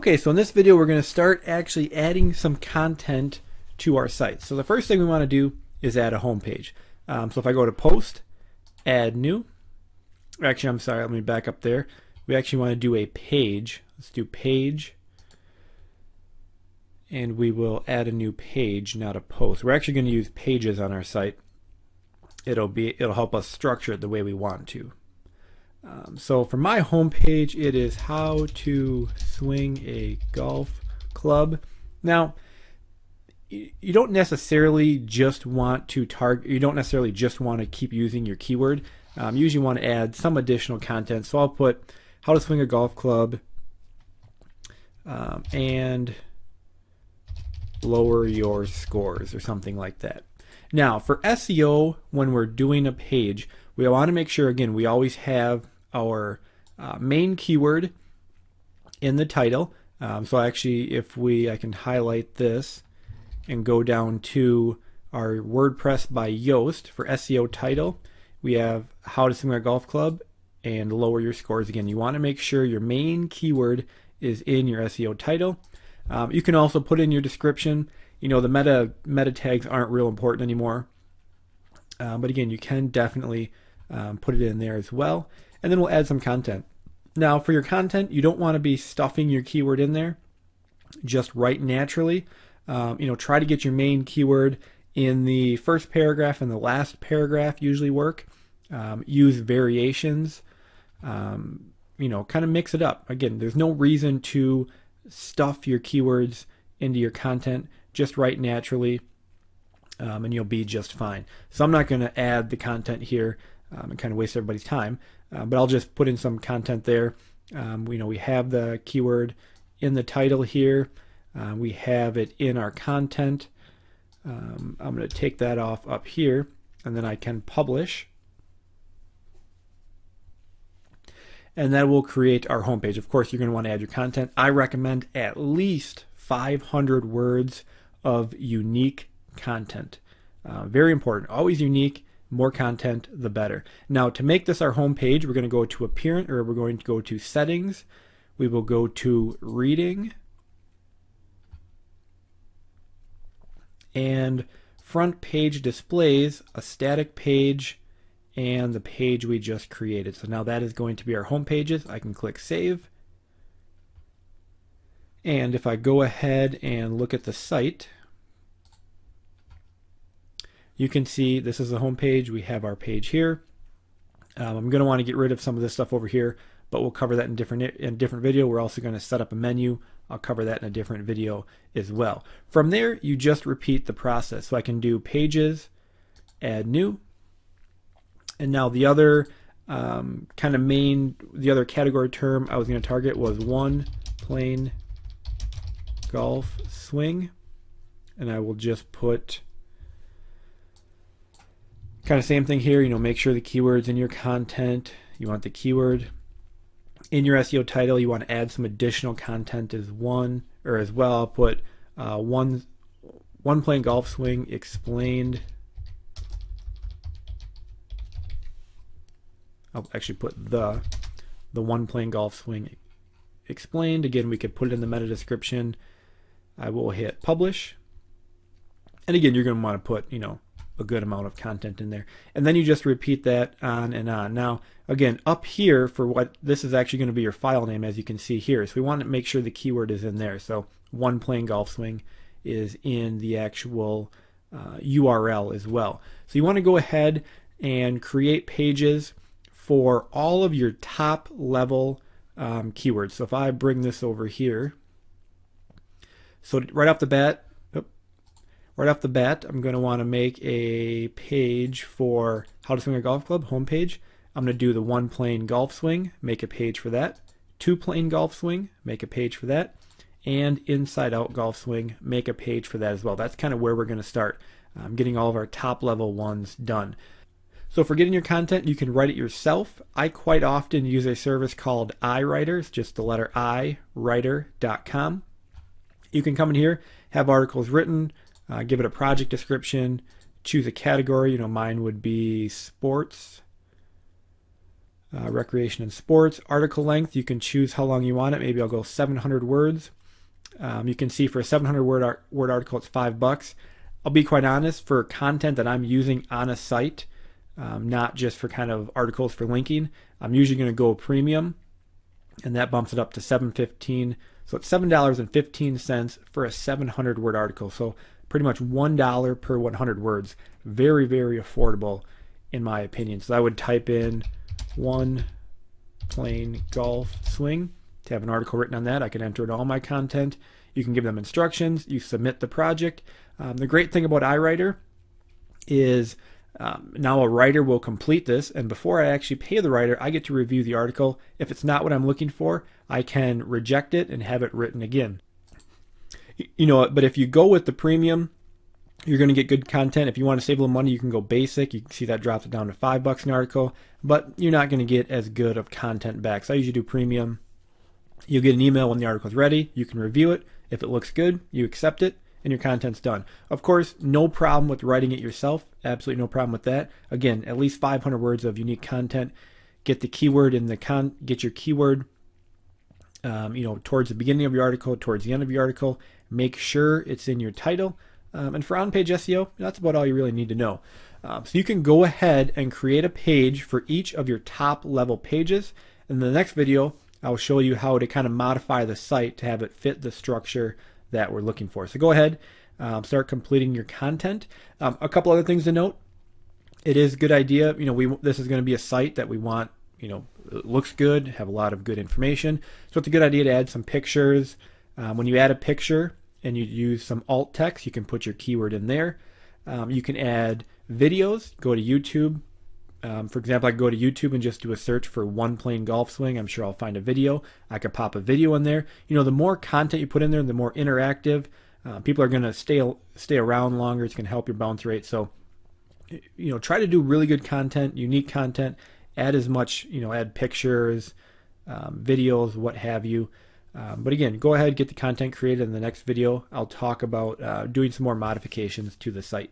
Okay, so in this video we're going to start actually adding some content to our site. So the first thing we want to do is add a home page. So if I go to Post, Add New, actually I'm sorry, let me back up there. We actually want to do a page. Let's do Page, and we will add a new page, not a post. We're actually going to use pages on our site. It'll help us structure it the way we want to. So for my home page, it is how to swing a golf club. Now, you don't necessarily just want to target. You don't necessarily just want to keep using your keyword. You usually want to add some additional content. So I'll put how to swing a golf club and lower your scores or something like that. Now, for SEO, when we're doing a page, we want to make sure, again, we always have our main keyword in the title. So actually, I can highlight this and go down to our WordPress by Yoast for SEO title. We have how to swing a golf club and lower your scores. Again, you want to make sure your main keyword is in your SEO title. You can also put in your description. You know, the meta tags aren't real important anymore. But again, you can definitely put it in there as well. And then we'll add some content. Now, for your content, you don't want to be stuffing your keyword in there. Just write naturally. Try to get your main keyword in the first paragraph and the last paragraph usually work. Use variations. Kind of mix it up. Again, there's no reason to stuff your keywords into your content. Just write naturally, and you'll be just fine. So I'm not going to add the content here and kind of waste everybody's time, but I'll just put in some content there. We have the keyword in the title here. We have it in our content. I'm going to take that off up here, and then I can publish. And that will create our homepage. Of course, you're going to want to add your content. I recommend at least 500 words of unique content. Very important. Always unique. More content, the better. Now, to make this our homepage, we're going to go to Appearance, or we're going to go to Settings. We will go to Reading, and Front Page displays a static page and the page we just created. So now that is going to be our home pages. I can click Save. And if I go ahead and look at the site, you can see this is the home page. We have our page here. I'm going to want to get rid of some of this stuff over here, but we'll cover that in different video. We're also going to set up a menu. I'll cover that in a different video as well. From there, you just repeat the process. So I can do Pages, Add New, and now the other the other category term I was going to target was one plain golf swing, and I will just put kind of same thing here. Make sure the keyword's in your content. You want the keyword in your SEO title. You want to add some additional content as well. I'll put one plain golf swing explained. I'll actually put the one plain golf swing explained. Again, we could put it in the meta description. I will hit Publish. And again, you're going to want to put, a good amount of content in there. And then you just repeat that on and on. Now, again, up here for what this is actually going to be your file name, as you can see here. So we want to make sure the keyword is in there. So one plain golf swing is in the actual URL as well. So you want to go ahead and create pages for all of your top level keywords. So if I bring this over here, so right off the bat, I'm going to want to make a page for how to swing a golf club, homepage. I'm going to do the one plain golf swing, make a page for that. Two plain golf swing, make a page for that. And inside out golf swing, make a page for that as well. That's kind of where we're going to start, getting all of our top level ones done. So for getting your content, you can write it yourself. I quite often use a service called iWriter. It's just the letter I, writer.com. You can come in here, have articles written, give it a project description, choose a category. Mine would be sports. recreation and sports. Article length, you can choose how long you want it. Maybe I'll go 700 words. You can see for a 700 word article, it's $5. I'll be quite honest, for content that I'm using on a site, not just for kind of articles for linking, I'm usually going to go premium, and that bumps it up to $7.15. So it's $7.15 for a 700 word article. So pretty much $1 per 100 words. Very, very affordable in my opinion. So I would type in one playing golf swing to have an article written on that. I can enter in all my content. You can give them instructions. You submit the project. The great thing about iWriter is now a writer will complete this, and before I actually pay the writer, I get to review the article. If it's not what I'm looking for, I can reject it and have it written again. You know, but if you go with the premium, you're going to get good content. If you want to save a little money, you can go basic. You can see that drops it down to $5 an article, but you're not going to get as good of content back. So I usually do premium. You'll get an email when the article is ready. You can review it. If it looks good, you accept it, and your content's done. Of course, no problem with writing it yourself. Absolutely no problem with that. Again, at least 500 words of unique content. Get the keyword in the get your keyword towards the beginning of your article, towards the end of your article. Make sure it's in your title. And for on-page SEO, that's about all you really need to know. So you can go ahead and create a page for each of your top level pages. In the next video, I'll show you how to kind of modify the site to have it fit the structure that we're looking for. So go ahead, start completing your content. A couple other things to note. It is a good idea. This is going to be a site that we want, it looks good, have a lot of good information. So it's a good idea to add some pictures. When you add a picture and you use some alt text, you can put your keyword in there. You can add videos. Go to YouTube. For example, I could go to YouTube and just do a search for one playing golf swing. I'm sure I'll find a video. I could pop a video in there. The more content you put in there, the more interactive. People are going to stay around longer. It's going to help your bounce rate. So, try to do really good content, unique content. Add as much, add pictures, videos, what have you. But again, go ahead, get the content created. In the next video, I'll talk about doing some more modifications to the site.